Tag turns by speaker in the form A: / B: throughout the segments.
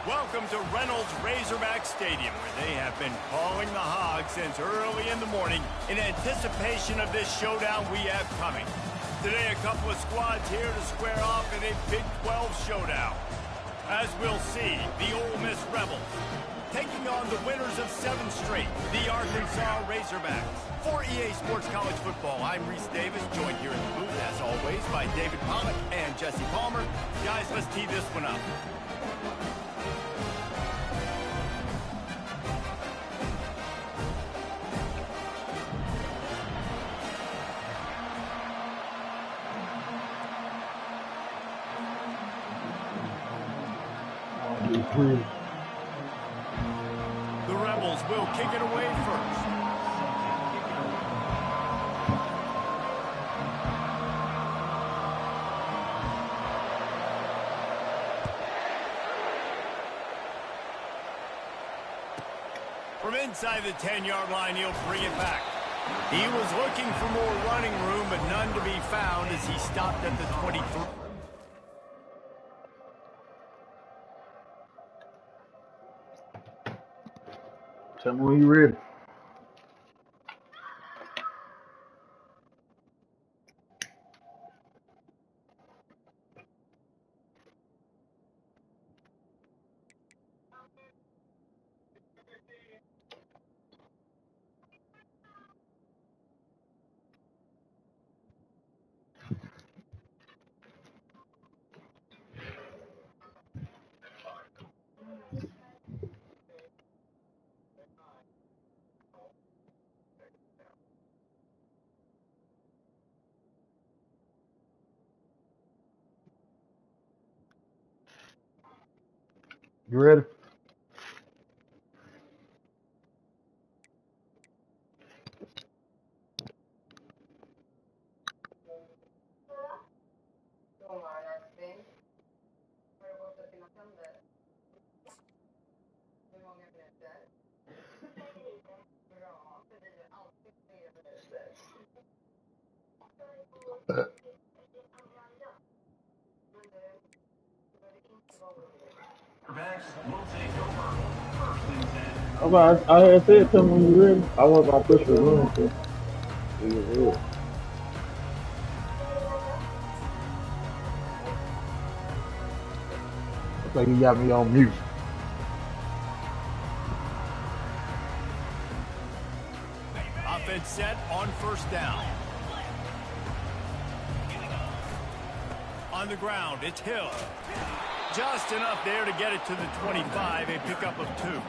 A: Welcome to Reynolds Razorback Stadium, where they have been calling the Hogs since early in the morning in anticipation of this showdown we have coming. Today, a couple of squads here to square off in a Big 12 showdown. As we'll see, the Ole Miss Rebels taking on the winners of 7 straight, the Arkansas Razorbacks. For EA Sports College Football, I'm Reese Davis, joined here in the booth, as always, by David Pollock and Jesse Palmer. Guys, let's tee this one up. The Rebels will kick it away first. From inside the 10-yard line, he'll bring it back. He was looking for more running room, but none to be found as he stopped at the 23.
B: Tell me when you're ready. You ready? Okay, I said tell me when you're ready. I wasn't gonna push the room so you're ready. Looks like you got me on mute.
A: Offense set on first down. On the ground, it's Hill. Just enough there to get it to the 25, a pickup of 2.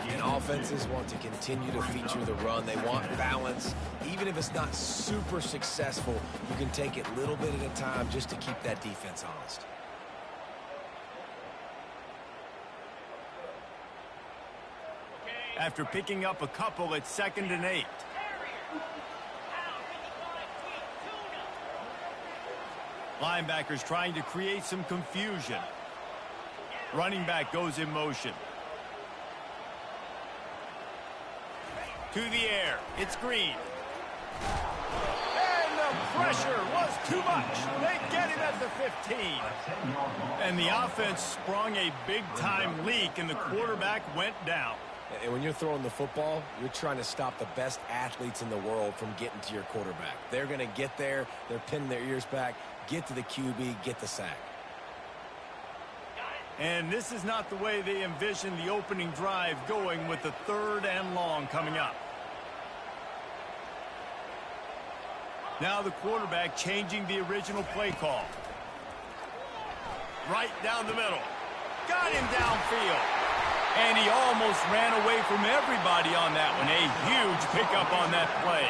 C: And offenses want to continue to feature the run. They want balance. Even if it's not super successful, you can take it a little bit at a time just to keep that defense honest.
A: After picking up a couple, it's 2nd and 8. Linebackers trying to create some confusion. Running back goes in motion. To the air. It's Green. And the pressure was too much. They get it at the 15. And the offense sprung a big-time leak, and the quarterback went down.
C: And when you're throwing the football, you're trying to stop the best athletes in the world from getting to your quarterback. They're going to get there. They're pinning their ears back, get to the QB, get the sack.
A: And this is not the way they envisioned the opening drive going, with the 3rd and long coming up. Now the quarterback changing the original play call. Right down the middle. Got him downfield. And he almost ran away from everybody on that one. A huge pickup on that play.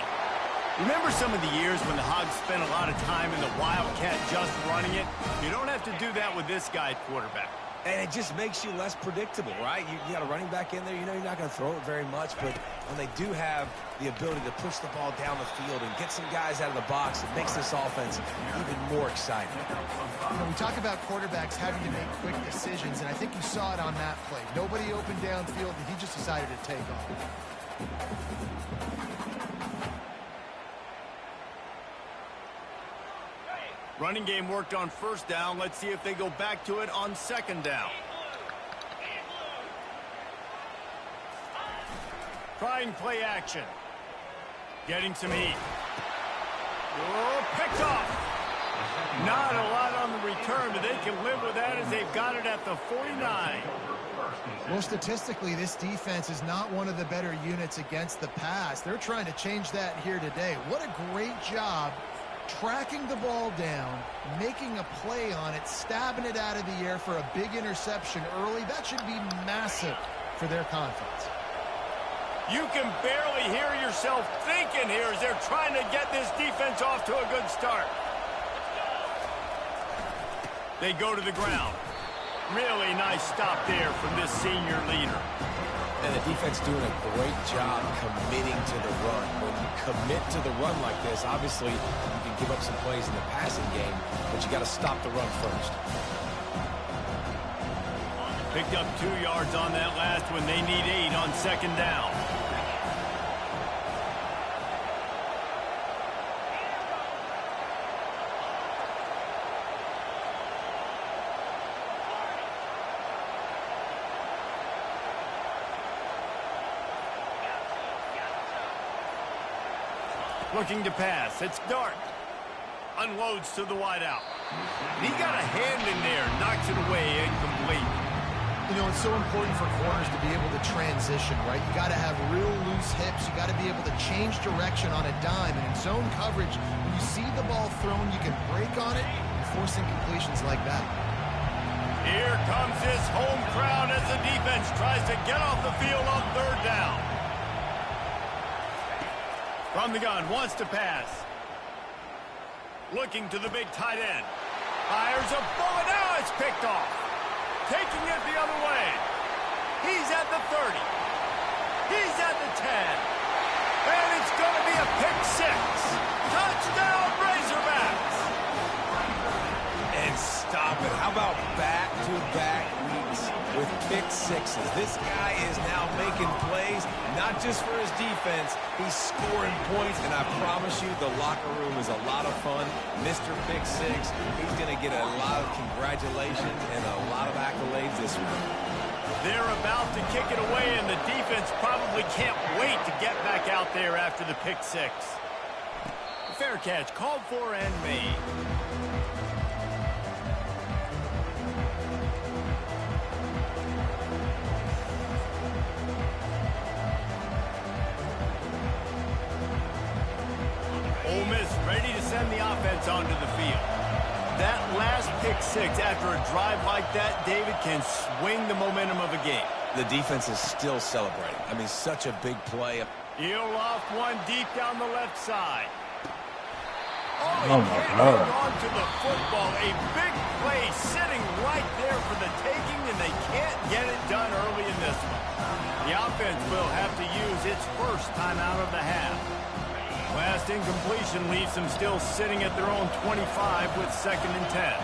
A: Remember some of the years when the Hogs spent a lot of time in the Wildcat just running it? You don't have to do that with this guy at quarterback.
C: And it just makes you less predictable, right? You got a running back in there. You know you're not going to throw it very much, but when they do have the ability to push the ball down the field and get some guys out of the box, it makes this offense even more exciting.
D: You know, we talk about quarterbacks having to make quick decisions, and I think you saw it on that play. Nobody opened downfield, and he just decided to take off.
A: Running game worked on first down. Let's see if they go back to it on 2nd down. Trying play action. Getting some heat. Oh, picked off. Not a lot on the return, but they can live with that as they've got it at the 49.
D: Well, statistically, this defense is not one of the better units against the pass. They're trying to change that here today. What a great job tracking the ball down, making a play on it, stabbing it out of the air for a big interception early. That should be massive for their confidence.
A: You can barely hear yourself thinking here as they're trying to get this defense off to a good start. They go to the ground. Really nice stop there from this senior leader.
C: And the defense doing a great job committing to the run. When you commit to the run like this, obviously you can give up some plays in the passing game, but you got to stop the run first.
A: Picked up 2 yards on that last one. They need 8 on second down. Looking to pass. It's Dart. Unloads to the wideout. He got a hand in there. Knocks it away. Incomplete.
D: You know, it's so important for corners to be able to transition, right? You got to have real loose hips. You got to be able to change direction on a dime. And in zone coverage, when you see the ball thrown, you can break on it and force incompletions like that.
A: Here comes this home crowd as the defense tries to get off the field on third down. From the gun, wants to pass. Looking to the big tight end. Fires a bullet. Now it's picked off. Taking it the other way. He's at the 30. He's at the 10. And it's going to be a pick 6. Touchdown, Razorbacks.
C: And stop it. How about back-to-back weeks with pick 6s? This guy is now making plays, not just for his defense. He's scoring points, and I promise you the locker room is a lot of fun. Mr. Pick 6, he's going to get a lot of congratulations and a lot of accolades this week.
A: They're about to kick it away, and the defense probably can't wait to get back out there after the pick 6. Fair catch, called for and made. Ole Miss ready to send the offense onto the field. That last pick 6 after a drive like that, David, can swing the momentum of a game.
C: The defense is still celebrating. I mean, such a big play.
A: He'll loft one deep down the left side.
B: Oh, my
A: can't
B: God.
A: hang on to the football. A big play sitting right there for the taking, and they can't get it done early in this one. The offense will have to use its first time out of the half. Last incompletion leaves them still sitting at their own 25 with 2nd and 10.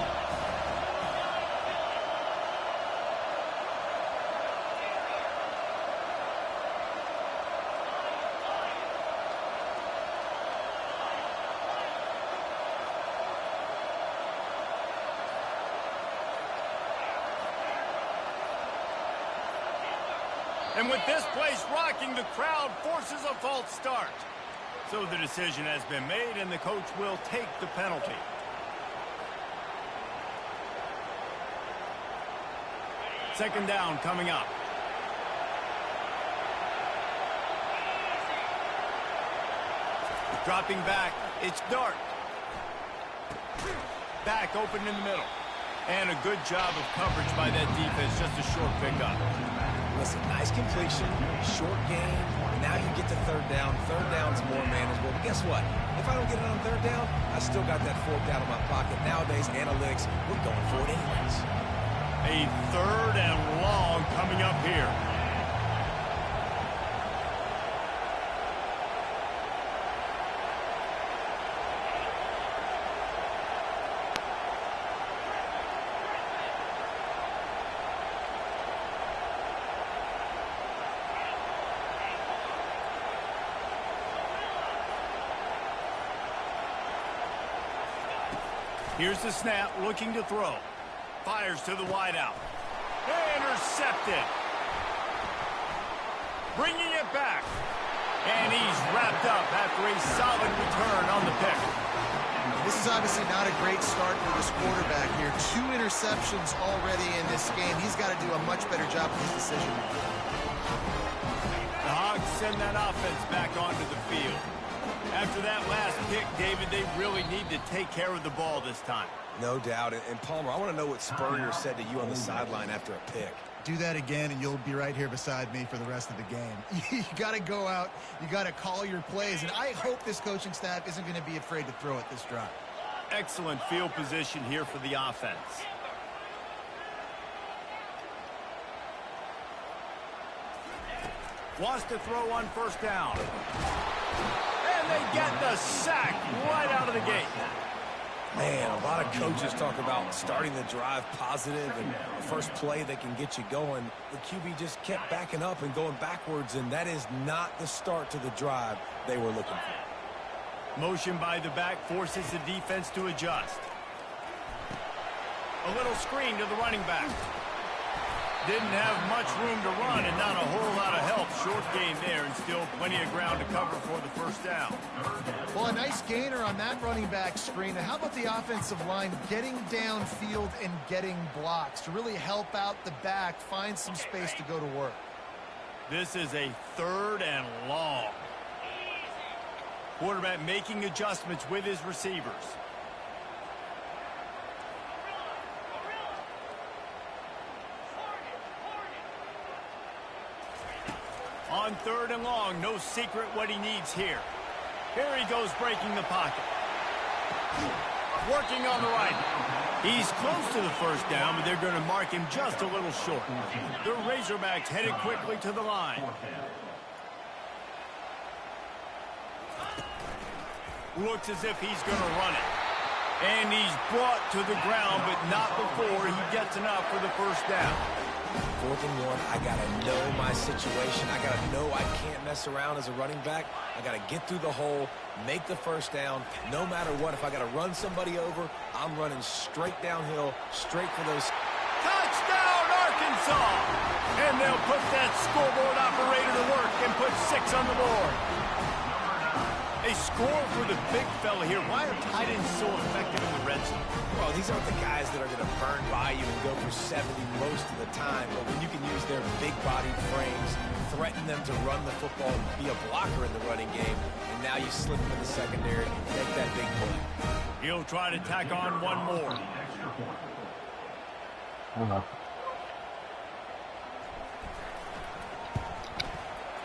A: And with this place rocking, the crowd forces a false start. So the decision has been made, and the coach will take the penalty. Second down coming up. Dropping back, it's Dart. Back open in the middle. And a good job of coverage by that defense, just a short pickup.
C: Listen, nice completion, short game. Now you get to third down. Third down's more manageable. But guess what? If I don't get it on third down, I still got that 4th down in my pocket. Nowadays, analytics, we're going for it anyways.
A: A 3rd and long coming up here. Here's the snap, looking to throw. Fires to the wideout. Intercepted. bringing it back. And he's wrapped up after a solid return on the pick.
D: This is obviously not a great start for this quarterback here. 2 interceptions already in this game. He's got to do a much better job with his decision.
A: The Hogs send that offense back onto the field. After that last pick, David, they really need to take care of the ball this time.
C: No doubt. And Palmer, I want to know what Spurrier said to you on the sideline after a pick.
D: Do that again, and you'll be right here beside me for the rest of the game. You got to go out. You got to call your plays, and I hope this coaching staff isn't going to be afraid to throw it this drive.
A: Excellent field position here for the offense. Wants to throw on first down. And they get the sack right out of the gate.
C: Man, a lot of coaches talk about starting the drive positive and the first play that can get you going. The QB just kept backing up and going backwards, and that is not the start to the drive they were looking for.
A: Motion by the back forces the defense to adjust. A little screen to the running back. Didn't have much room to run and not a whole lot of help. Short gain there and still plenty of ground to cover for the first down.
D: Well, a nice gainer on that running back screen. Now, how about the offensive line getting downfield and getting blocks to really help out the back, find some space to go to work?
A: This is a 3rd and long. Quarterback making adjustments with his receivers. On 3rd and long, no secret what he needs here. Here he goes breaking the pocket. Working on the right. He's close to the first down, but they're going to mark him just a little short. The Razorbacks headed quickly to the line. Looks as if he's going to run it. And he's brought to the ground, but not before he gets enough for the first down.
C: 4th and 1, I got to know my situation. I got to know I can't mess around as a running back. I got to get through the hole, make the first down, no matter what. If I got to run somebody over, I'm running straight downhill, straight for those.
A: Touchdown, Arkansas! And they'll put that scoreboard operator to work and put 6 on the board. A score for the big fella here. Why are tight ends so effective in the red zone?
C: Well, these aren't the guys that are going to burn by you and go for 70 most of the time. But when you can use their big-bodied frames, threaten them to run the football and be a blocker in the running game, and now you slip them in the secondary and make that big play.
A: He'll try to tack on one more.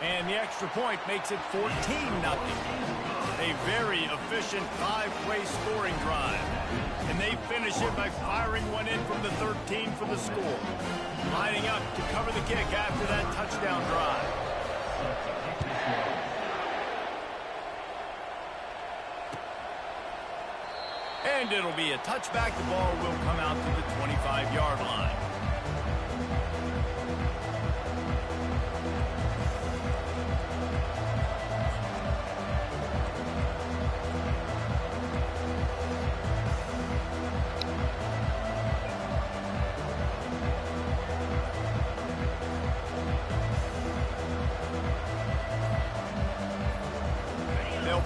A: And the extra point makes it 14-0. A very efficient 5-play scoring drive. And they finish it by firing one in from the 13 for the score. Lining up to cover the kick after that touchdown drive. And it'll be a touchback. The ball will come out to the 25-yard line.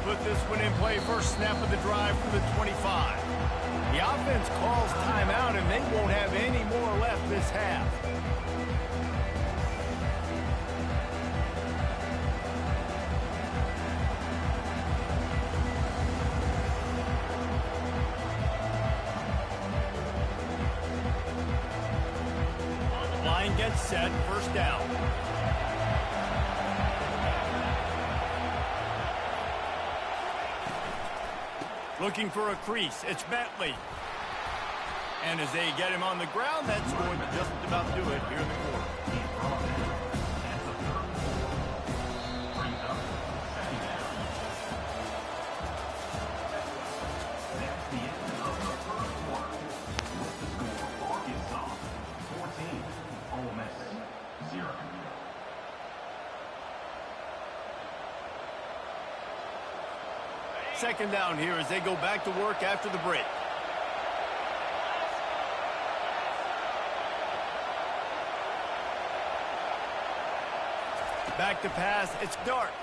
A: Put this one in play, first snap of the drive from the 25. The offense calls timeout, and they won't have any more left this half. Line gets set, first down. Looking for a crease. It's Bentley. And as they get him on the ground, that's going to just about do it here in the quarter. Second down here as they go back to work after the break. Back to pass. It's Dart.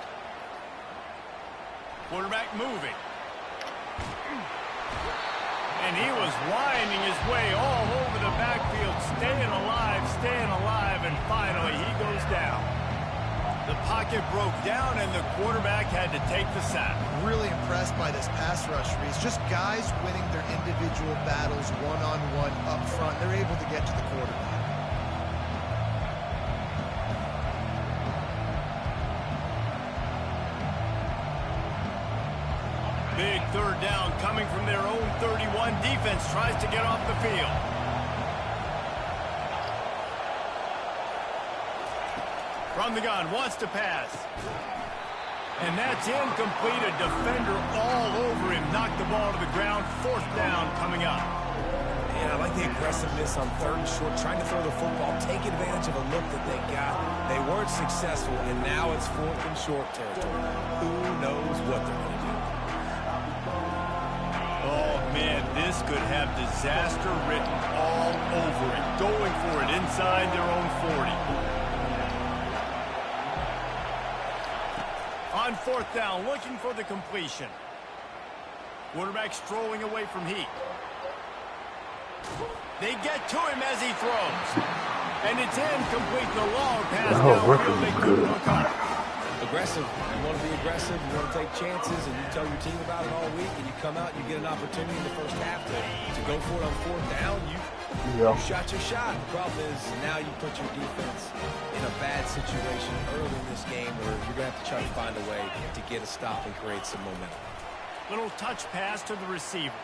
A: Quarterback moving. And he was winding his way all over the backfield, staying alive, and finally he goes down. The pocket broke down, and the quarterback had to take the sack.
D: Really impressed by this pass rush, Reese. Just guys winning their individual battles one-on-one up front. They're able to get to the quarterback.
A: Big third down coming from their own 31. Defense tries to get off the field. From the gun, wants to pass. And that's incomplete. A defender all over him. Knocked the ball to the ground. Fourth down coming up.
C: And I like the aggressiveness on third and short, trying to throw the football, take advantage of a look that they got. They weren't successful, and now it's fourth and short territory. Who knows what they're going to do?
A: Oh, man, this could have disaster written all over it. Going for it inside their own 40. On fourth down, looking for the completion. Quarterback strolling away from heat. They get to him as he throws. And it's incomplete. The long pass downfield they couldn't look up.
C: Aggressive. You want to be aggressive. You want to take chances, and you tell your team about it all week, and you come out and you get an opportunity in the first half to go for it on fourth down. You shot your shot. The problem is now you put your defense in a bad situation early in this game where you're going to have to try to find a way to get a stop and create some momentum.
A: Little touch pass to the receiver.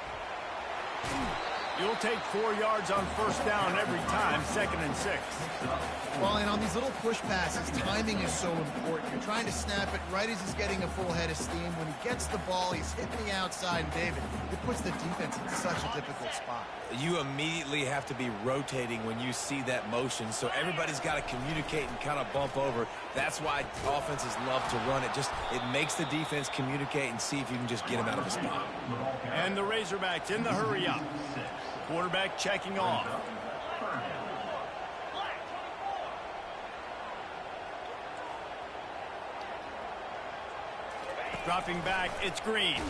A: You'll take 4 yards on first down every time, 2nd and 6.
D: Well, and on these little push passes, timing is so important. You're trying to snap it right as he's getting a full head of steam. When he gets the ball, he's hitting the outside, and David, it puts the defense in such a difficult spot.
C: You immediately have to be rotating when you see that motion, so everybody's got to communicate and kind of bump over. That's why offenses love to run it. It makes the defense communicate and see if you can just get him out of a spot.
A: And the Razorbacks in the hurry up. Quarterback checking off. Dropping back, it's Green.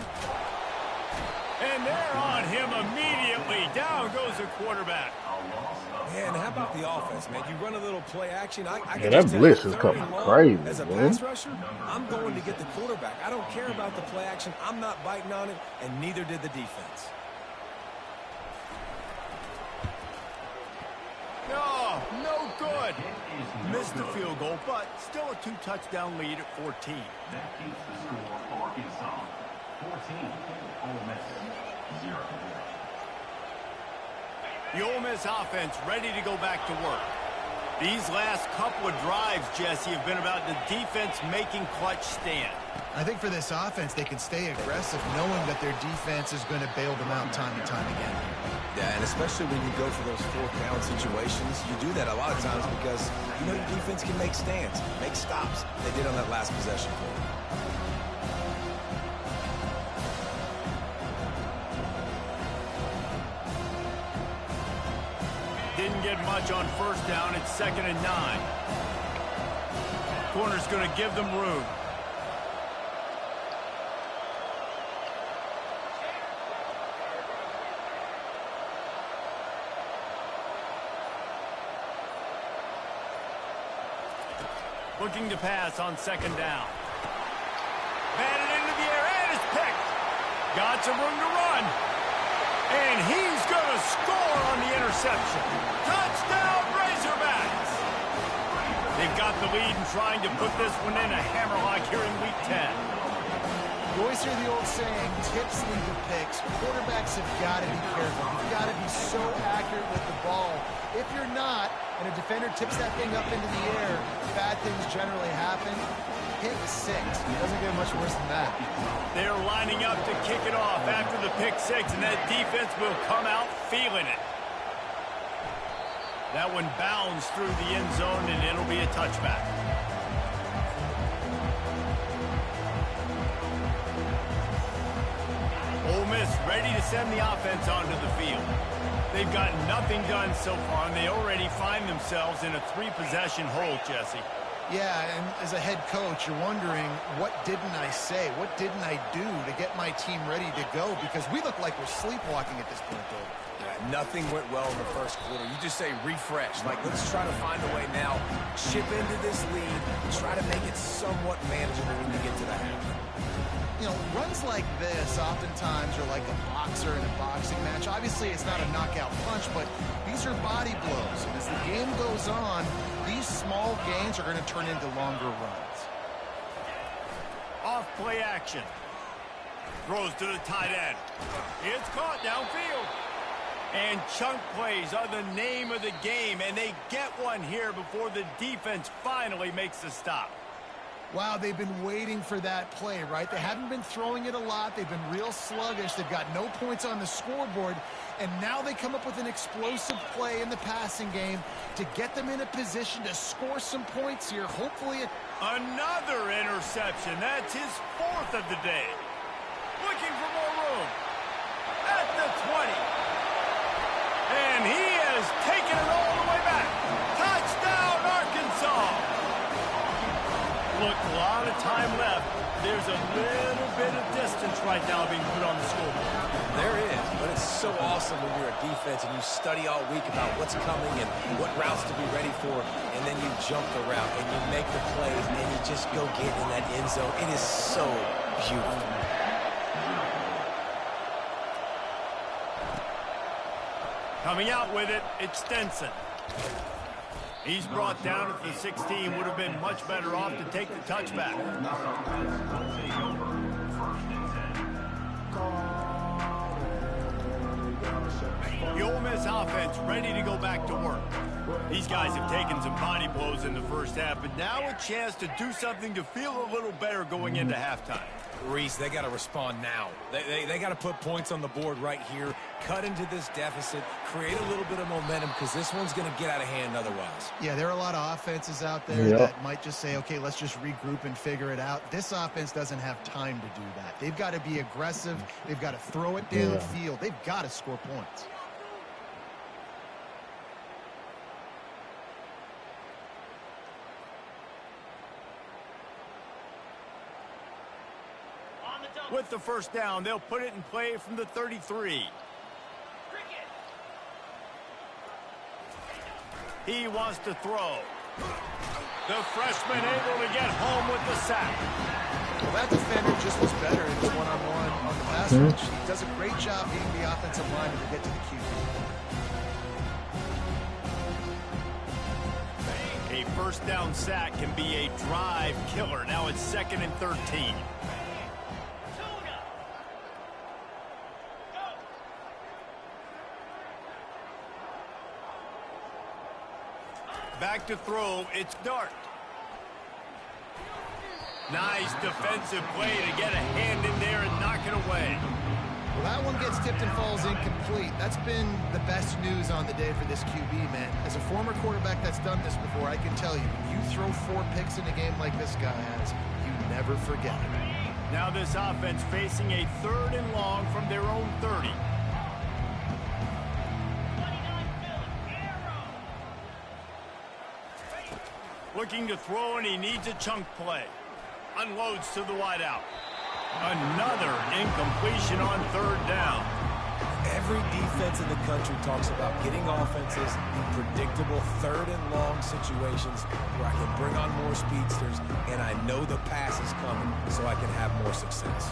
A: And they're on him immediately. Down goes the quarterback.
C: Man, how about the offense, man? You run a little play action. I
B: Yeah, that blitz is coming crazy,
C: as a
B: man.
C: pass rusher, I'm going to get the quarterback. I don't care about the play action. I'm not biting on it, and neither did the defense.
A: Oh, no good. Missed the field goal, but still a 2-touchdown lead at 14.
E: That keeps the score Arkansas 14, Ole Miss 0.
A: The Ole Miss offense ready to go back to work. These last couple of drives, Jesse, have been about the defense making clutch stand.
D: I think for this offense, they can stay aggressive knowing that their defense is going to bail them out time and time again.
C: Yeah, and especially when you go for those fourth down situations, you do that a lot of times because you know your defense can make stands, make stops. They did on that last possession.
A: Didn't get much on first down. It's 2nd and 9. Corner's going to give them room. Looking to pass on 2nd down. Batted into the air, and it's picked. Got some room to run. And he's going to score on the interception. Touchdown, Razorbacks! They've got the lead and trying to put this one in a hammerlock here in Week 10.
D: You always hear the old saying, tips lead to picks. Quarterbacks have got to be careful. You've got to be so accurate with the ball. If you're not, and a defender tips that thing up into the air, bad things generally happen. Pick 6. It doesn't get much worse than that.
A: They're lining up to kick it off after the pick 6, and that defense will come out feeling it. That one bounds through the end zone, and it'll be a touchback. Ole Miss ready to send the offense onto the field. They've gotten nothing done so far, and they already find themselves in a 3-possession hole, Jesse.
D: Yeah, and as a head coach, you're wondering, what didn't I say? What didn't I do to get my team ready to go? Because we look like we're sleepwalking at this point, David.
C: Yeah, nothing went well in the first quarter. You just say refresh. Like, let's try to find a way now. Chip into this lead. Try to make it somewhat manageable when you get to the half.
D: You know, runs like this oftentimes are like a boxer in a boxing match. Obviously, it's not a knockout punch, but these are body blows. And as the game goes on, these small gains are going to turn into longer runs.
A: Off play action. Throws to the tight end. It's caught downfield. And chunk plays are the name of the game, and they get one here before the defense finally makes the stop.
D: Wow, they've been waiting for that play, right? They haven't been throwing it a lot. They've been real sluggish. They've got no points on the scoreboard. And now they come up with an explosive play in the passing game to get them in a position to score some points here. Hopefully
A: another interception. That's his 4th of the day. Looking for more room. At the 20. And he has taken it all the way back. Touchdown, Arkansas. Look, a lot of time left. There's a little bit of distance right now being put on the scoreboard.
C: There is, but it's so awesome when you're a defense and you study all week about what's coming and what routes to be ready for, and then you jump the route and you make the plays and you just go get in that end zone. It is so beautiful.
A: Coming out with it, it's Stenson. He's brought down at the 16. Would have been much better off to take the touchback. The Ole Miss offense ready to go back to work. These guys have taken some body blows in the first half, but now a chance to do something to feel a little better going into halftime.
C: Reese, they got to respond now. They got to put points on the board right here, cut into this deficit, create a little bit of momentum, because this one's going to get out of hand otherwise.
D: Yeah, there are a lot of offenses out there that might just say, okay, let's just regroup and figure it out. This offense doesn't have time to do that. They've got to be aggressive. They've got to throw it downfield. They've got to score points.
A: With the first down, they'll put it in play from the 33. He wants to throw. The freshman able to get home with the sack.
D: Well, that defender just was better in his one-on-one on the pass rush. He does a great job beating the offensive lineman to get to the QB.
A: A first down sack can be a drive killer. Now it's 2nd and 13. Back to throw, it's Dart. Nice defensive play to get a hand in there and knock it away.
D: Well, that one gets tipped and falls incomplete. That's been the best news on the day for this QB, man. As a former quarterback that's done this before, I can tell you, when you throw 4 picks in a game like this guy has, you never forget it.
A: Now this offense facing a 3rd and long from their own 30. Looking to throw, and he needs a chunk play. Unloads to the wideout. Another incompletion on 3rd down.
C: Every defense in the country talks about getting offenses in predictable 3rd and long situations where I can bring on more speedsters and I know the pass is coming so I can have more success.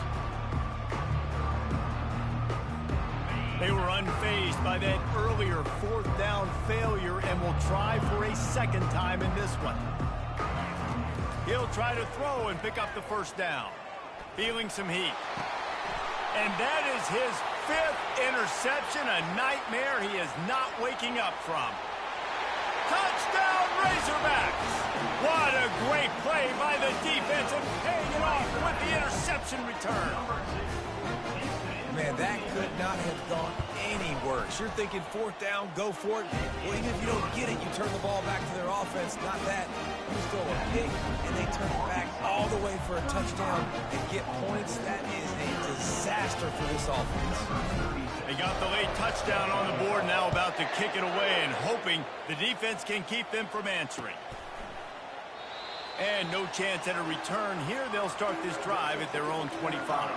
A: They were unfazed by that earlier 4th down failure and will try for a 2nd time in this one. He'll try to throw and pick up the first down. Feeling some heat. And that is his 5th interception, a nightmare he is not waking up from. Touchdown, Razorbacks! What a great play by the defense and paying it off with the interception return.
C: Man, that could not have gone any worse. You're thinking 4th down, go for it. Well, even if you don't get it, you turn the ball back to their offense. Not that. You throw a pick, and they turn it back all the way for a touchdown and get points. That is a disaster for this offense.
A: They got the late touchdown on the board, now about to kick it away and hoping the defense can keep them from answering. And no chance at a return here. They'll start this drive at their own 25.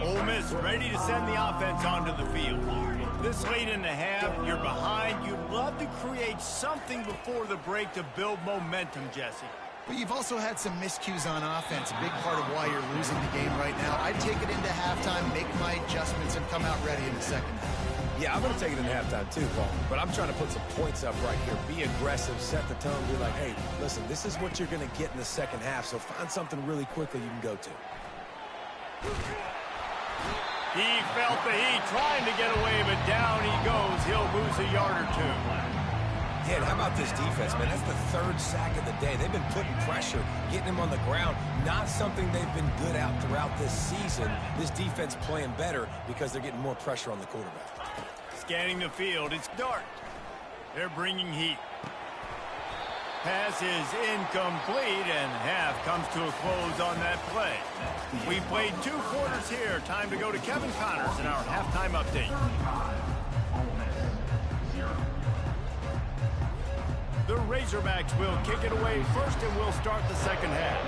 A: Ole Miss ready to send the offense onto the field. This late in the half, you're behind. You'd love to create something before the break to build momentum, Jesse.
D: But you've also had some miscues on offense, a big part of why you're losing the game right now. I'd take it into halftime, make my adjustments, and come out ready in the second half.
C: Yeah, I'm going to take it into halftime too, Paul. But I'm trying to put some points up right here. Be aggressive, set the tone, be like, hey, listen, this is what you're going to get in the second half, so find something really quickly you can go to.
A: He felt the heat, trying to get away, but down he goes. He'll lose a yard or two.
C: Yeah, and how about this defense, man? That's the third sack of the day. They've been putting pressure, getting him on the ground. Not something they've been good at throughout this season. This defense playing better because they're getting more pressure on the quarterback.
A: Scanning the field, it's dark. They're bringing heat. Pass is incomplete, and half comes to a close on that play. We played 2 quarters here. Time to go to Kevin Connors in our halftime update. The Razorbacks will kick it away first, and we'll start the second half.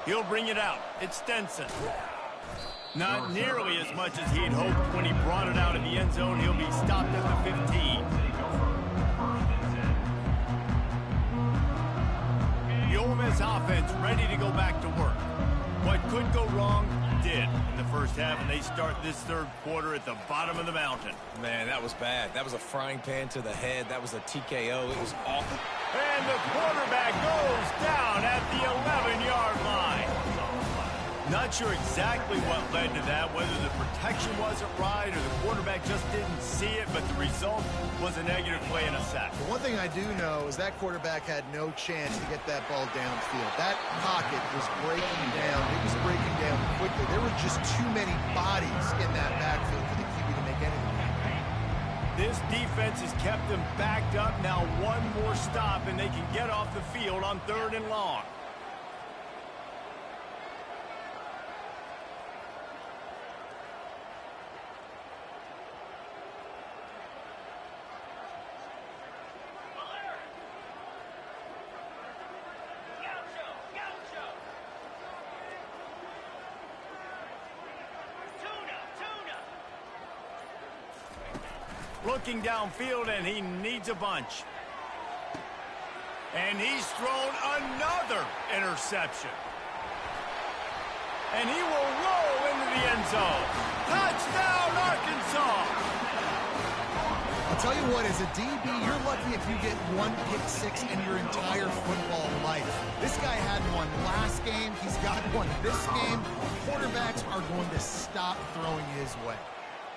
A: He'll bring it out. It's Stenson. Not nearly as much as he'd hoped when he brought it out of the end zone. He'll be stopped at the 15. The Ole Miss offense ready to go back to work. What could go wrong did in the first half, and they start this third quarter at the bottom of the mountain.
C: Man, that was bad. That was a frying pan to the head. That was a TKO. It was awful.
A: And the quarterback goes down at the 11-yard line. Not sure exactly what led to that, whether the protection wasn't right or the quarterback just didn't see it, but the result was a negative play and a sack.
D: The one thing I do know is that quarterback had no chance to get that ball downfield. That pocket was breaking down. It was breaking down quickly. There were just too many bodies in that backfield for the QB to make anything happen.
A: This defense has kept them backed up. Now one more stop, and they can get off the field on 3rd and long. Looking downfield, and he needs a bunch. And he's thrown another interception. And he will roll into the end zone. Touchdown, Arkansas!
D: I'll tell you what, as a DB, you're lucky if you get 1 pick six in your entire football life. This guy had one last game. He's got one this game. Quarterbacks are going to stop throwing his way.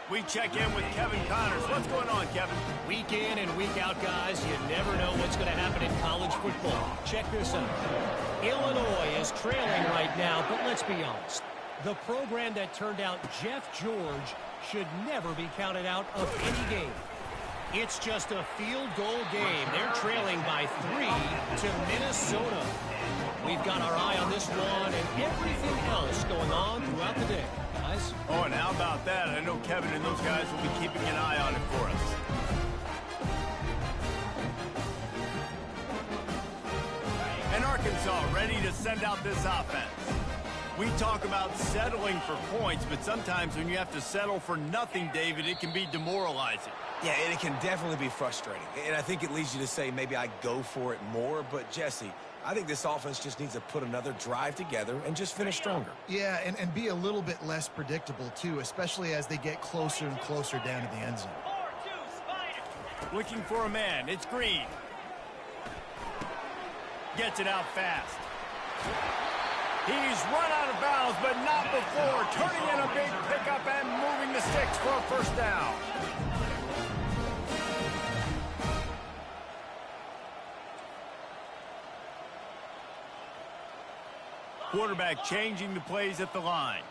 A: We check in with Kevin Connors. What's going on, Kevin?
F: Week in and week out, guys, you never know what's going to happen in college football. Check this out. Illinois is trailing right now, but let's be honest. The program that turned out Jeff George should never be counted out of any game. It's just a field goal game. They're trailing by 3 to Minnesota. We've got our eye on this one and everything else going on throughout the day. Guys?
A: Oh, and how about that? I know Kevin and those guys will be keeping an eye on it for us. And Arkansas ready to send out this offense. We talk about settling for points, but sometimes when you have to settle for nothing, David, it can be demoralizing.
C: Yeah, and it can definitely be frustrating. And I think it leads you to say maybe I go for it more. But, Jesse, I think this offense just needs to put another drive together and just finish stronger.
D: Yeah, and be a little bit less predictable, too, especially as they get closer and closer down to the end zone.
A: Looking for a man. It's Green. Gets it out fast. He's run out of bounds, but not before. Turning in a big pickup and moving the sticks for a first down. Quarterback changing the plays at the line.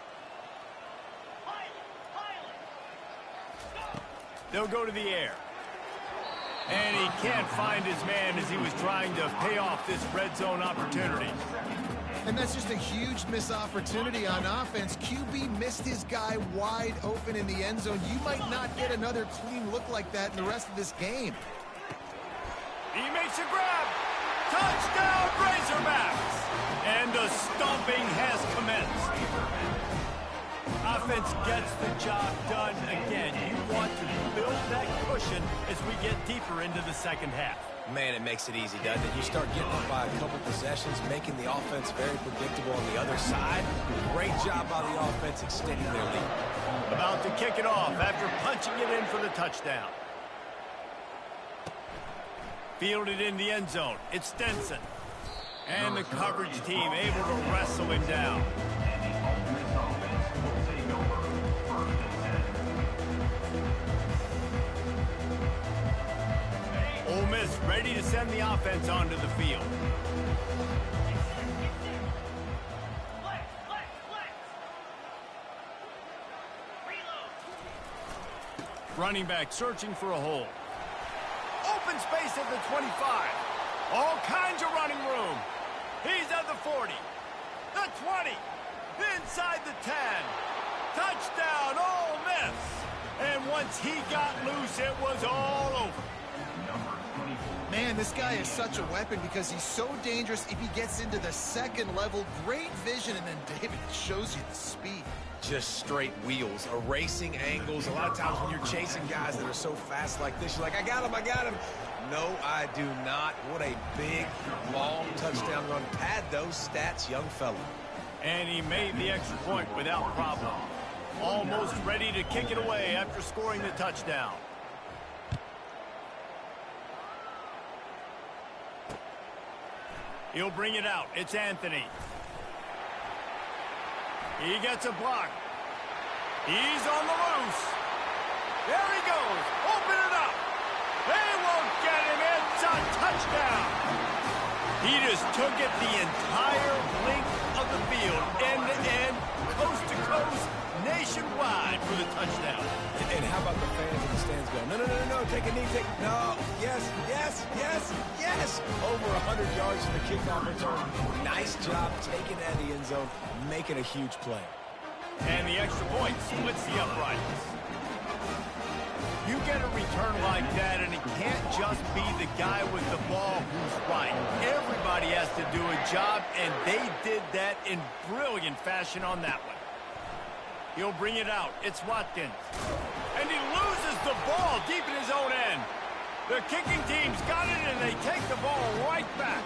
A: They'll go to the air. And he can't find his man as he was trying to pay off this red zone opportunity.
D: And that's just a huge missed opportunity on offense. QB missed his guy wide open in the end zone. You might not get another clean look like that in the rest of this game.
A: He makes a grab. Touchdown, Razorbacks! And the stomping has commenced. Offense gets the job done again. You want to build that cushion as we get deeper into the second half.
C: Man, it makes it easy, doesn't it? You start getting up by a couple possessions, making the offense very predictable on the other side. Great job by the offense extending their lead.
A: About to kick it off after punching it in for the touchdown. Fielded in the end zone. It's Stenson. And the coverage team able to wrestle him down. Ole Miss ready to send the offense onto the field. Running back searching for a hole. Open space at the 25. All kinds of running room. He's at the 40. The 20. Inside the 10. Touchdown, Ole Miss. And once he got loose, it was all over.
D: Man, this guy is such a weapon because he's so dangerous if he gets into the second level. Great vision, and then David shows you the speed.
C: Just straight wheels, erasing angles. A lot of times when you're chasing guys that are so fast like this, you're like, I got him, I got him. No, I do not. What a big, long touchdown run. Pad those stats, young fella.
A: And he made the extra point without problem. Almost ready to kick it away after scoring the touchdown. He'll bring it out. It's Anthony. He gets a block. He's on the loose. There he goes. Open it up. They won't get him. It's a touchdown. He just took it the entire length of the field, end to end, coast to coast, nationwide for the touchdown.
C: And how about the fans in the stands going, no, no, no, no, take a knee, take, no, yes, yes, yes, yes. Over 100 yards in the kickoff return. Nice job taking that in the end zone, making a huge play.
A: And the extra point splits the uprights. You get a return like that, and it can't just be the guy with the ball who's right. Everybody has to do a job, and they did that in brilliant fashion on that one. He'll bring it out. It's Watkins. And he loses the ball deep in his own end. The kicking team's got it, and they take the ball right back.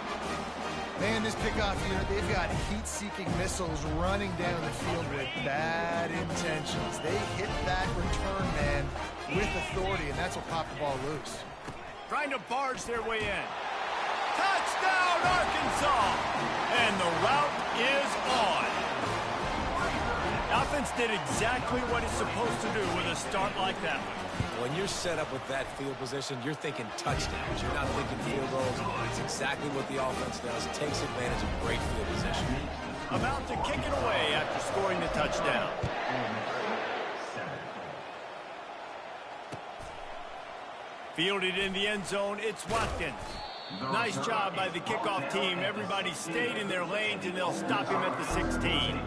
D: Man, this kickoff unit, they've got heat-seeking missiles running down the field with bad intentions. They hit that return man with authority, and that's what popped the ball loose.
A: Trying to barge their way in. Touchdown, Arkansas! And the route is on. Offense did exactly what it's supposed to do with a start like that one.
C: When you're set up with that field position, you're thinking touchdowns. You're not thinking field goals. It's exactly what the offense does. Takes advantage of great field position.
A: About to kick it away after scoring the touchdown. Fielded in the end zone, it's Watkins. Nice job by the kickoff team. Everybody stayed in their lanes, and they'll stop him at the 16.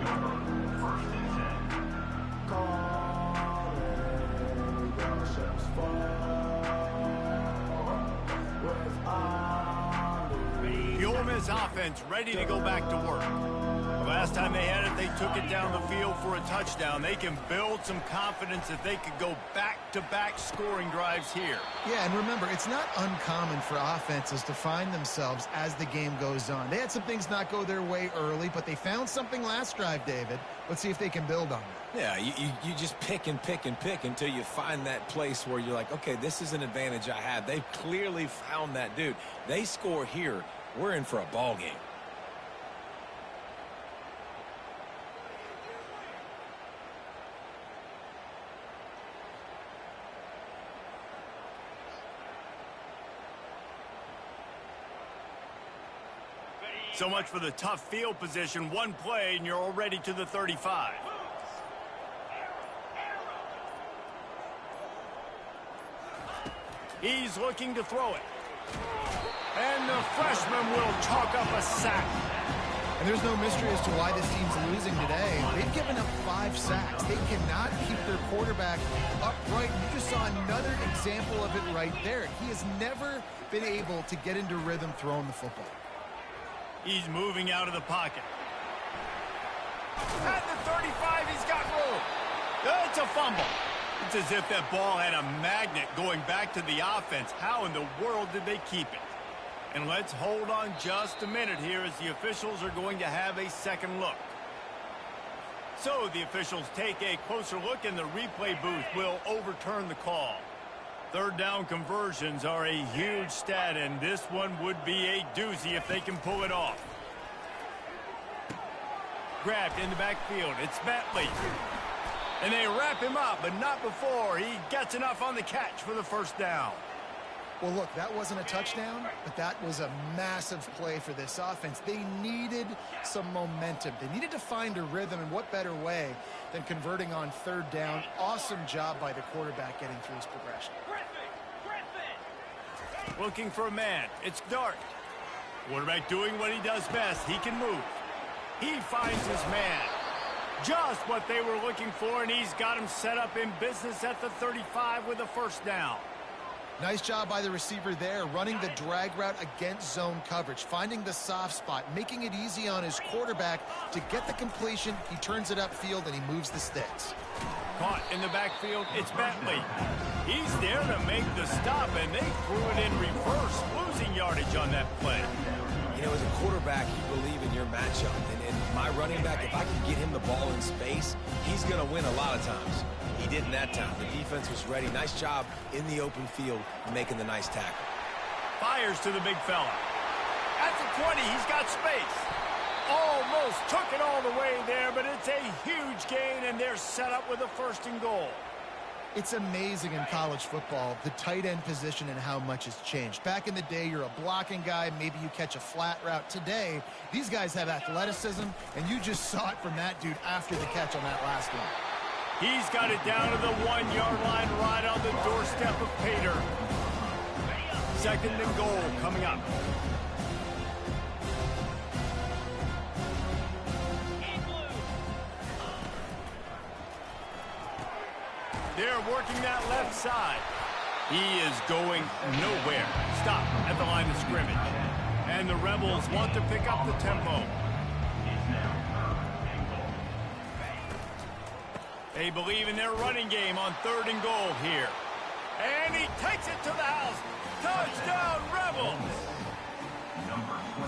A: The Ole Miss offense ready to go back to work. The last time they had it, they took it down the field for a touchdown. They can build some confidence that they could go back-to-back scoring drives here.
D: Yeah, and remember, it's not uncommon for offenses to find themselves as the game goes on. They had some things not go their way early, but they found something last drive, David. Let's see if they can build on it.
C: Yeah, you just pick and pick and pick until you find that place where you're like, okay, this is an advantage I have. They've clearly found that, dude. They score here, we're in for a ball game.
A: So much for the tough field position. One play, and you're already to the 35. He's looking to throw it. And the freshman will chalk up a sack.
D: And there's no mystery as to why this team's losing today. They've given up 5 sacks. They cannot keep their quarterback upright. You just saw another example of it right there. He has never been able to get into rhythm throwing the football.
A: He's moving out of the pocket. At the 35, he's got room. It's a fumble. It's as if that ball had a magnet going back to the offense. How in the world did they keep it? And let's hold on just a minute here as the officials are going to have a second look. So the officials take a closer look and the replay booth will overturn the call. Third down conversions are a huge stat, and this one would be a doozy if they can pull it off. Grabbed in the backfield. It's Bentley. And they wrap him up, but not before he gets enough on the catch for the first down.
D: Well, look, that wasn't a touchdown, but that was a massive play for this offense. They needed some momentum. They needed to find a rhythm, and what better way than converting on third down. Awesome job by the quarterback getting through his progression.
A: Looking for a man. It's Dart. Quarterback doing what he does best. He can move. He finds his man. Just what they were looking for, and he's got him set up in business at the 35 with a first down.
D: Nice job by the receiver there, running the drag route against zone coverage, finding the soft spot, making it easy on his quarterback to get the completion. He turns it upfield, and he moves the sticks.
A: Caught in the backfield, it's Bentley. He's there to make the stop, and they threw it in reverse, losing yardage on that play.
C: You know, as a quarterback, you believe in your matchup. And my running back, if I can get him the ball in space, he's going to win a lot of times. He didn't that time. The defense was ready. Nice job in the open field making the nice tackle.
A: Fires to the big fella. At the 20, he's got space. Almost took it all the way there, but it's a huge gain, and they're set up with a first and goal.
D: It's amazing in college football, the tight end position and how much has changed. Back in the day, you're a blocking guy. Maybe you catch a flat route. Today, these guys have athleticism, and you just saw it from that dude after the catch on that last one.
A: He's got it down to the 1-yard line right on the doorstep of Pater. Second and goal coming up. They're working that left side. He is going nowhere. Stop at the line of scrimmage. And the Rebels want to pick up the tempo. They believe in their running game on third and goal here. And he takes it to the house. Touchdown, Rebels!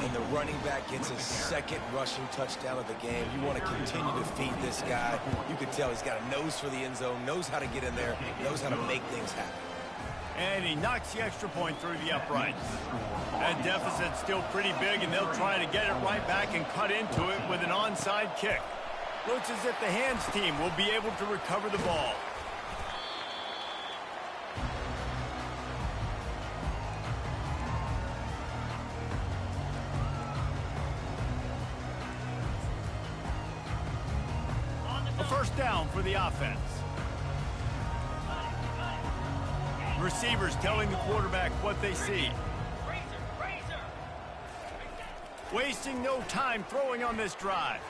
C: And the running back gets his second rushing touchdown of the game. You want to continue to feed this guy. You can tell he's got a nose for the end zone, knows how to get in there, knows how to make things happen.
A: And he knocks the extra point through the uprights. That deficit's still pretty big, and they'll try to get it right back and cut into it with an onside kick. Looks as if the hands team will be able to recover the ball. A first down for the offense. Receivers telling the quarterback what they see. Wasting no time throwing on this drive.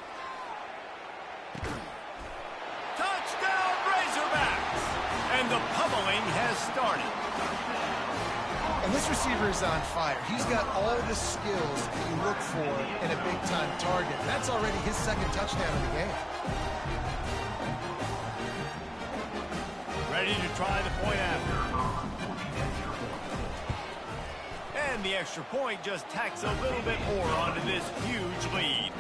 A: Touchdown, Razorbacks! And the pummeling has started.
D: And this receiver is on fire. He's got all the skills that you look for in a big-time target. And that's already his second touchdown of the game.
A: Ready to try the point after. And the extra point just tacks a little bit more onto this huge lead.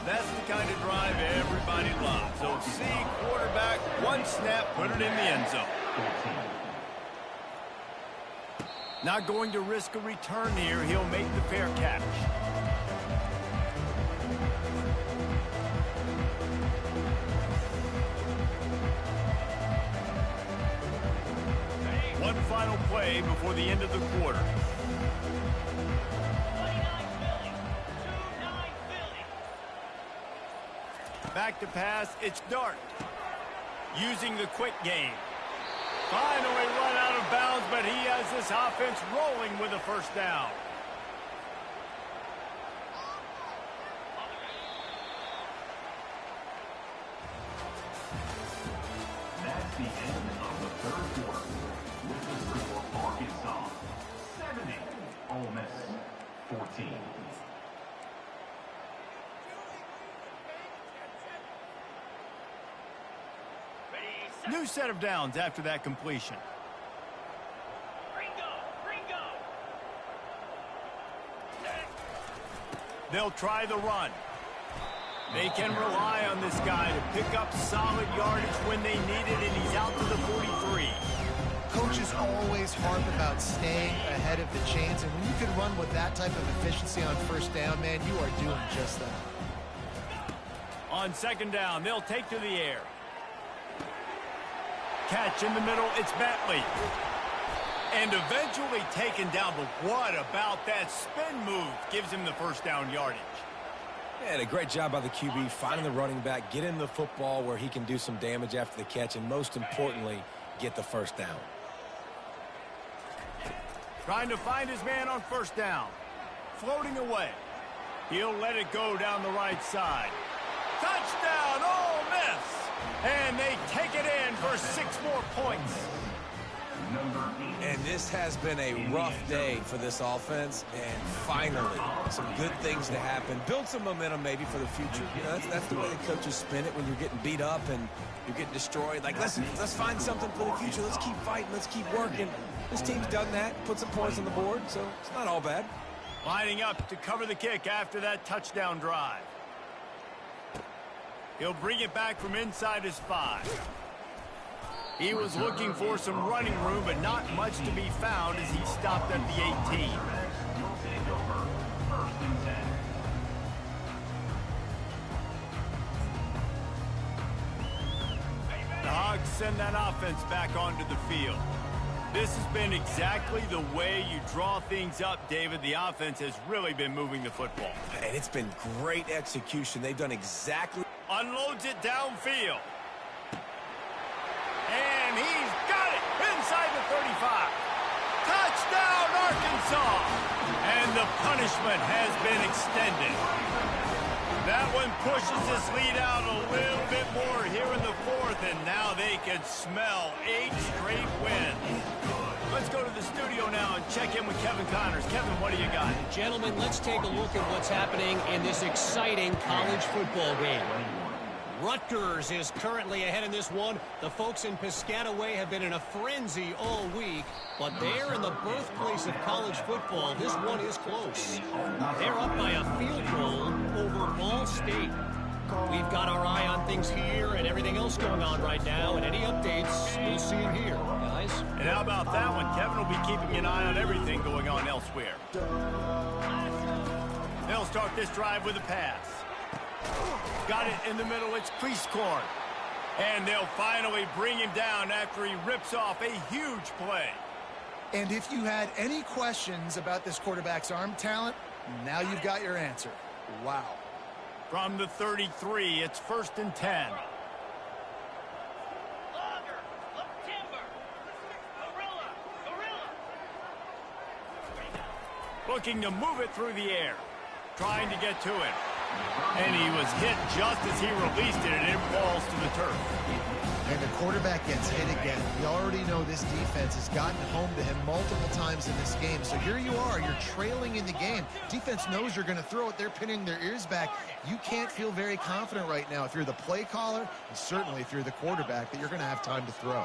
A: That's the kind of drive everybody loves. So see quarterback, one snap, put it in the end zone. Not going to risk a return here. He'll make the fair catch. One final play before the end of the quarter. Back to pass, it's Dart. Using the quick game. Finally run out of bounds, but he has this offense rolling with a first down.
E: the end of the third quarter. With the score, Arkansas 70, Ole Miss 14.
A: New set of downs after that completion. They'll try the run. They can rely on this guy to pick up solid yardage when they need it, and he's out to the 43.
D: Coaches always harp about staying ahead of the chains, and when you can run with that type of efficiency on first down, man, you are doing just that.
A: On second down, they'll take to the air. Catch in the middle, it's Bentley. And eventually taken down, but what about that spin move? Gives him the first down yardage.
C: And a great job by the QB finding the running back, get him the football where he can do some damage after the catch, and most importantly, get the first down.
A: Trying to find his man on first down. Floating away. He'll let it go down the right side. Touchdown, Ole Miss! And they take it in for 6 more points.
C: And this has been a rough day for this offense, and finally, some good things to happen. Build some momentum maybe for the future. You know, that's the way the coaches spin it when you're getting beat up and you're getting destroyed. Like, let's find something for the future. Let's keep fighting. Let's keep working. This team's done that, put some points on the board, so it's not all bad.
A: Lining up to cover the kick after that touchdown drive. He'll bring it back from inside his 5. He was looking for some running room, but not much to be found as he stopped at the 18. The Hogs send that offense back onto the field. This has been exactly the way you draw things up, David. The offense has really been moving the football.
C: And it's been great execution. They've done exactly...
A: Unloads it downfield. And he's got it inside the 35. Touchdown, Arkansas! And the punishment has been extended. That one pushes this lead out a little bit more here in the 4th, and now they can smell 8 straight wins. Let's go to the studio now and check in with Kevin Connors. Kevin, what do you got?
F: Gentlemen, let's take a look at what's happening in this exciting college football game. Rutgers is currently ahead in this one. The folks in Piscataway have been in a frenzy all week, but they're in the birthplace of college football. This one is close. They're up by a field goal over Ball State. We've got our eye on things here and everything else going on right now, and any updates, you'll see them here, guys.
A: And how about that one? Kevin will be keeping an eye on everything going on elsewhere. They'll start this drive with a pass. Got it in the middle, it's Priestcorn. And they'll finally bring him down after he rips off a huge play.
D: And if you had any questions about this quarterback's arm talent, now you've got your answer. Wow.
A: From the 33, it's 1st and 10. Looking to move it through the air. Trying to get to it. And he was hit just as he released it, and it falls to the turf.
D: And the quarterback gets hit again. We already know this defense has gotten home to him multiple times in this game. So here you are, you're trailing in the game. Defense knows you're going to throw it. They're pinning their ears back. You can't feel very confident right now if you're the play caller, and certainly if you're the quarterback, that you're going to have time to throw.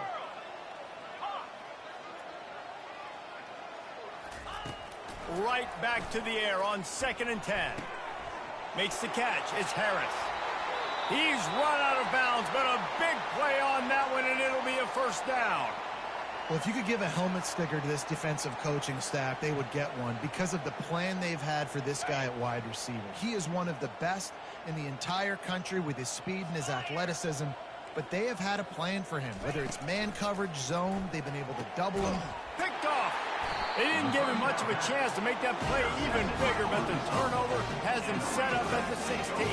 A: Right back to the air on 2nd and 10. Makes the catch. It's Harris. He's run out of bounds, but a big play on that one, and it'll be a first down.
D: Well, if you could give a helmet sticker to this defensive coaching staff, they would get one because of the plan they've had for this guy at wide receiver. He is one of the best in the entire country with his speed and his athleticism, but they have had a plan for him. Whether it's man coverage, zone, they've been able to double him.
A: Picked off. They didn't give him much of a chance to make that play even bigger, but the turnover has him set up at the 16.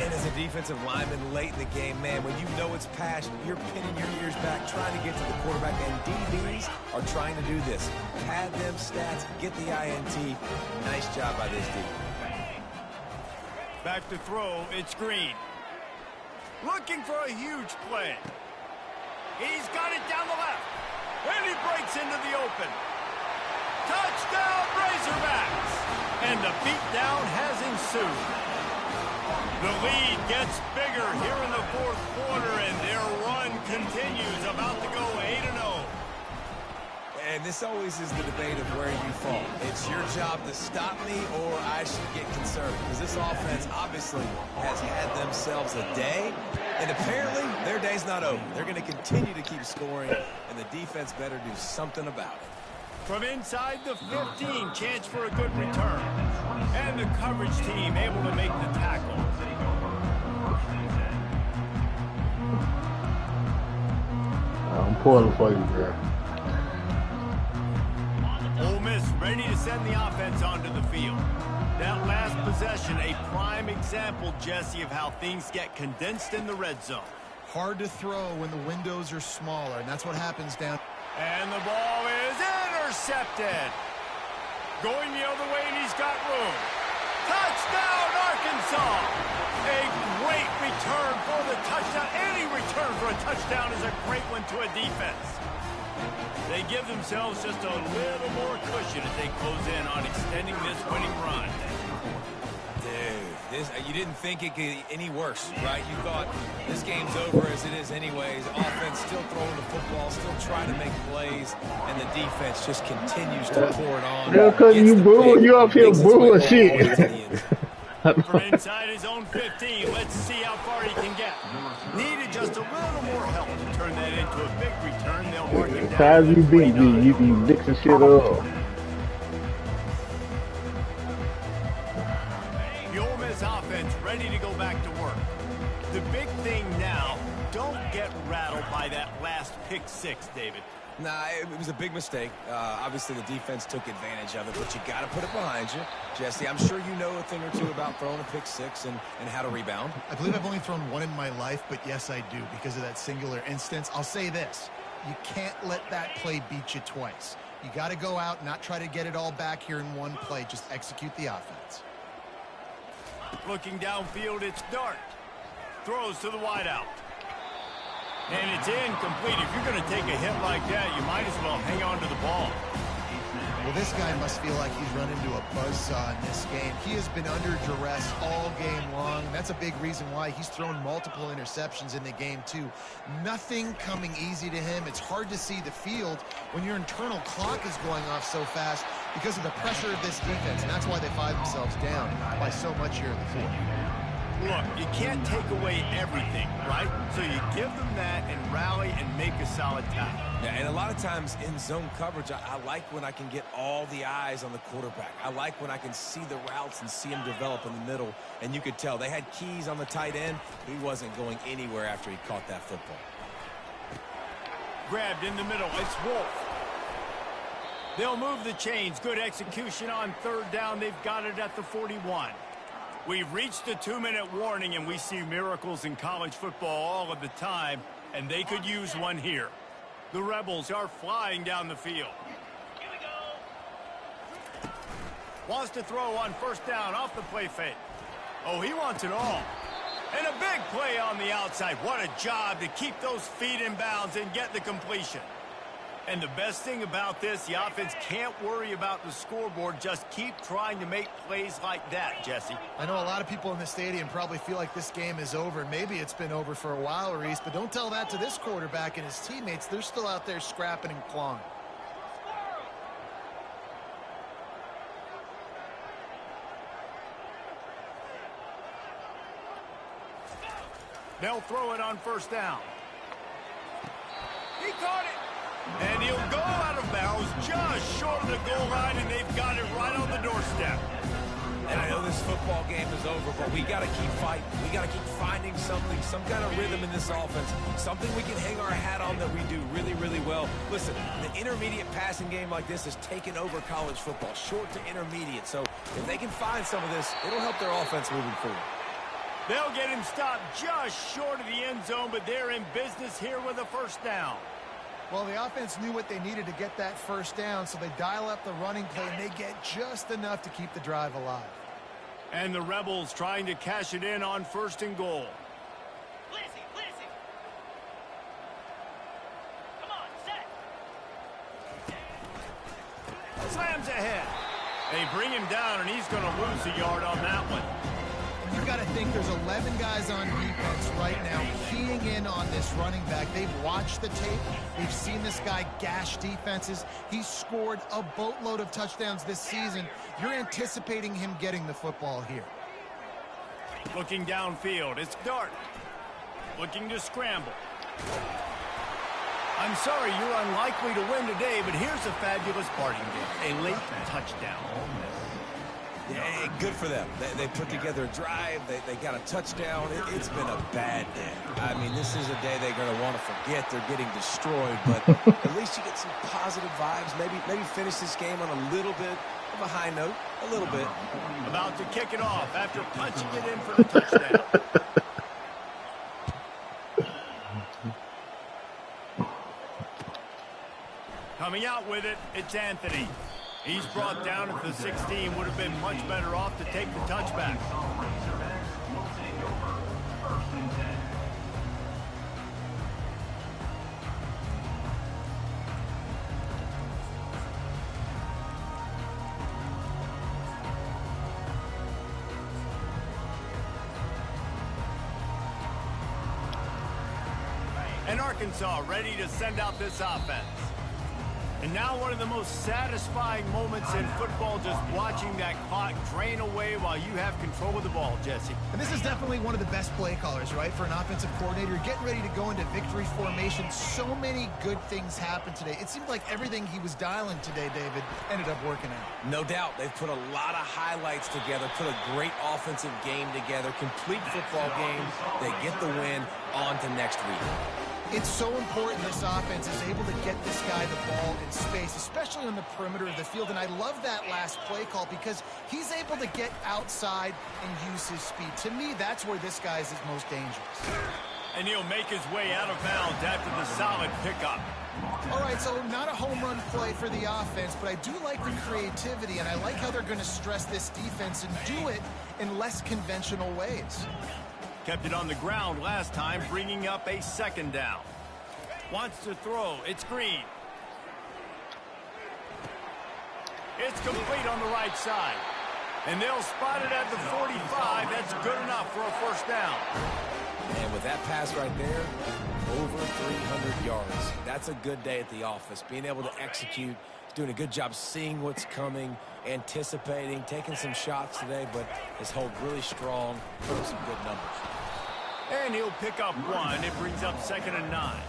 C: And as a defensive lineman late in the game, man, when you know it's passion, you're pinning your ears back, trying to get to the quarterback, and DBs are trying to do this. Pad them stats, get the INT. Nice job by this D.
A: Back to throw, it's Green. Looking for a huge play. He's got it down the left. And he breaks into the open. Touchdown, Razorbacks! And the beatdown has ensued. The lead gets bigger here in the fourth quarter, and their run continues, about to go 8-0.
C: And this always is the debate of where you fall. It's your job to stop me, or I should get concerned. Because this offense obviously has had themselves a day, and apparently their day's not over. They're going to continue to keep scoring, and the defense better do something about it.
A: From inside the 15, chance for a good return. And the coverage team able to make the tackle.
B: I'm pulling for you, bro.
A: Ole Miss ready to send the offense onto the field. That last possession, a prime example, Jesse, of how things get condensed in the red zone.
D: Hard to throw when the windows are smaller, and that's what happens down.
A: And the ball is intercepted. Going the other way, and he's got room. Touchdown, Arkansas! A great return for the touchdown. Any return for a touchdown is a great one to a defense. They give themselves just a little more cushion as they close in on extending this winning run.
C: Dude, you didn't think it could get any worse, right? You thought this game's over as it is anyways. Offense still throwing the football, still trying to make plays, and the defense just continues to pour it on.
B: Yeah, because you boo, you up here booing shit.
A: From inside his own 15, let's see how far he can get. Needed just a little more help to turn that into a big return. They'll mark him down.
B: Times you beat me, you be mixing shit up.
A: The Ole Miss offense ready to go back to work. The big thing now, don't get rattled by that last pick six, David.
C: Nah, it was a big mistake. Obviously, the defense took advantage of it, but you got to put it behind you. Jesse, I'm sure you know a thing or two about throwing a pick six and how to rebound.
D: I believe I've only thrown one in my life, but yes, I do because of that singular instance. I'll say this. You can't let that play beat you twice. You got to go out and not try to get it all back here in one play. Just execute the offense.
A: Looking downfield, it's Dart. Throws to the wideout. And it's incomplete. If you're going to take a hit like that, you might as well hang on to the ball.
D: Well, this guy must feel like he's run into a buzzsaw in this game. He has been under duress all game long. That's a big reason why he's thrown multiple interceptions in the game, too. Nothing coming easy to him. It's hard to see the field when your internal clock is going off so fast because of the pressure of this defense. And that's why they find themselves down by so much here in the fourth.
A: Look, you can't take away everything, right? So you give them that and rally and make a solid tackle.
C: Yeah, and a lot of times in zone coverage, I like when I can get all the eyes on the quarterback. I like when I can see the routes and see him develop in the middle. And you could tell they had keys on the tight end. He wasn't going anywhere after he caught that football.
A: Grabbed in the middle. It's Wolf. They'll move the chains. Good execution on third down. They've got it at the 41. We've reached the 2-minute warning, and we see miracles in college football all of the time, and they could use one here. The Rebels are flying down the field. Here we go. Wants to throw on first down off the play fake. Oh, he wants it all. And a big play on the outside. What a job to keep those feet in bounds and get the completion. And the best thing about this, the offense can't worry about the scoreboard. Just keep trying to make plays like that, Jesse.
D: I know a lot of people in the stadium probably feel like this game is over. Maybe it's been over for a while, Reese, but don't tell that to this quarterback and his teammates. They're still out there scrapping and clawing.
A: They'll throw it on first down. He caught it. And he'll go out of bounds just short of the goal line, and they've got it right on the doorstep.
C: And I know this football game is over, but we got to keep fighting. We got to keep finding something, some kind of rhythm in this offense, something we can hang our hat on that we do really, really well. Listen, the intermediate passing game like this has taken over college football, short to intermediate. So if they can find some of this, it'll help their offense moving forward.
A: They'll get him stopped just short of the end zone, but they're in business here with a first down.
D: Well, the offense knew what they needed to get that first down, so they dial up the running play, and they get just enough to keep the drive alive.
A: And the Rebels trying to cash it in on first and goal. They bring him down, and he's going to lose a yard on that one.
D: You got to think there's 11 guys on defense right now keying in on this running back. They've watched the tape. They've seen this guy gash defenses. He's scored a boatload of touchdowns this season. You're anticipating him getting the football here.
A: Looking downfield, it's Dart. Looking to scramble. I'm sorry, you're unlikely to win today, but here's a fabulous parting gift. A late touchdown.
C: Yeah, good for them. They put together a drive. They got a touchdown. It's been a bad day. I mean, this is a day they're going to want to forget. They're getting destroyed, but at least you get some positive vibes. Maybe finish this game on a little bit of a high note. A little bit.
A: About to kick it off after punching it in for the touchdown. Coming out with it, it's Anthony. He's brought down at the 16. Would have been much better off to take the touchback. And Arkansas ready to send out this offense. And now one of the most satisfying moments in football, just watching that clock drain away while you have control of the ball, Jesse.
D: And this is definitely one of the best play callers, right, for an offensive coordinator. Getting ready to go into victory formation. So many good things happened today. It seemed like everything he was dialing today, David, ended up working out.
C: No doubt. They've put a lot of highlights together, put a great offensive game together, complete football game. They get the win on to next week.
D: It's so important this offense is able to get this guy the ball in space, especially on the perimeter of the field. And I love that last play call because he's able to get outside and use his speed. To me, that's where this guy is his most dangerous.
A: And he'll make his way out of bounds after the solid pickup.
D: All right, so not a home run play for the offense, but I do like the creativity, and I like how they're going to stress this defense and do it in less conventional ways.
A: Kept it on the ground last time, bringing up a second down. Wants to throw. It's Green. It's complete on the right side. And they'll spot it at the 45. That's good enough for a first down.
C: And with that pass right there, over 300 yards. That's a good day at the office. Being able to execute. He's doing a good job seeing what's coming, anticipating, taking some shots today, but his hold really strong, put up some good numbers.
A: And he'll pick up one. It brings up 2nd and 9.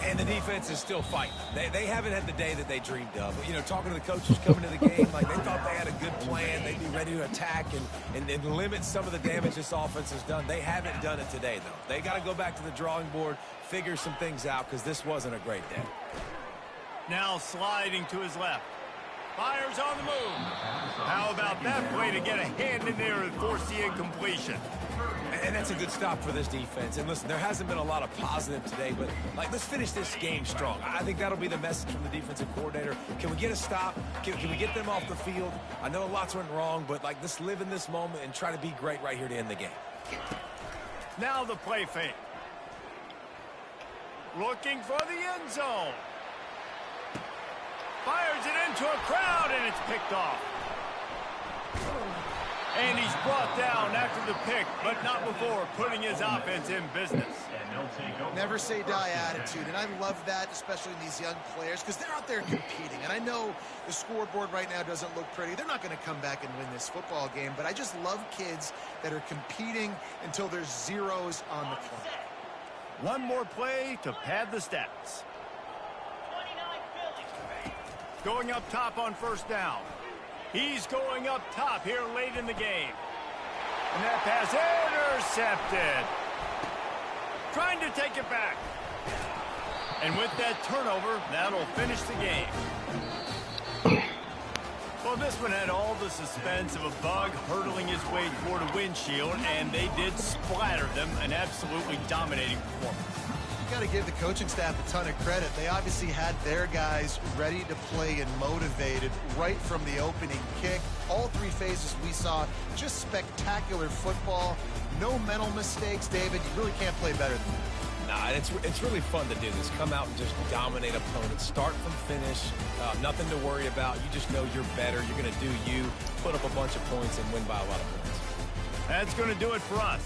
C: And the defense is still fighting. They haven't had the day that they dreamed of. You know, talking to the coaches coming to the game, like they thought they had a good plan. They'd be ready to attack and limit some of the damage this offense has done. They haven't done it today, though. They got to go back to the drawing board, figure some things out, because this wasn't a great day.
A: Now sliding to his left. Fires on the move. How about that play to get a hand in there and force the incompletion?
C: And that's a good stop for this defense. And listen, there hasn't been a lot of positive today, but like, let's finish this game strong. I think that'll be the message from the defensive coordinator. Can we get a stop? Can we get them off the field? I know lots went wrong, but like, let's live in this moment and try to be great right here to end the game.
A: Now the play fake. Looking for the end zone. Fires it into a crowd, and it's picked off. And he's brought down after the pick, but not before putting his offense in business.
D: Never say die attitude, and I love that, especially in these young players, because they're out there competing. And I know the scoreboard right now doesn't look pretty. They're not going to come back and win this football game, but I just love kids that are competing until there's zeros on the clock.
A: One more play to pad the stats. Going up top on first down. He's going up top here late in the game. And that pass intercepted. Trying to take it back. And with that turnover, that'll finish the game. Well, this one had all the suspense of a bug hurtling his way toward a windshield, and they did splatter them, an absolutely dominating performance.
D: Got to give the coaching staff a ton of credit. They obviously had their guys ready to play and motivated right from the opening kick. All three phases we saw, just spectacular football. No mental mistakes, David. You really can't play better than that.
C: Nah, it's really fun to do this. Come out and just dominate opponents. Start from finish. Nothing to worry about. You just know you're better. You're going to do you, put up a bunch of points, and win by a lot of points.
A: That's going to do it for us.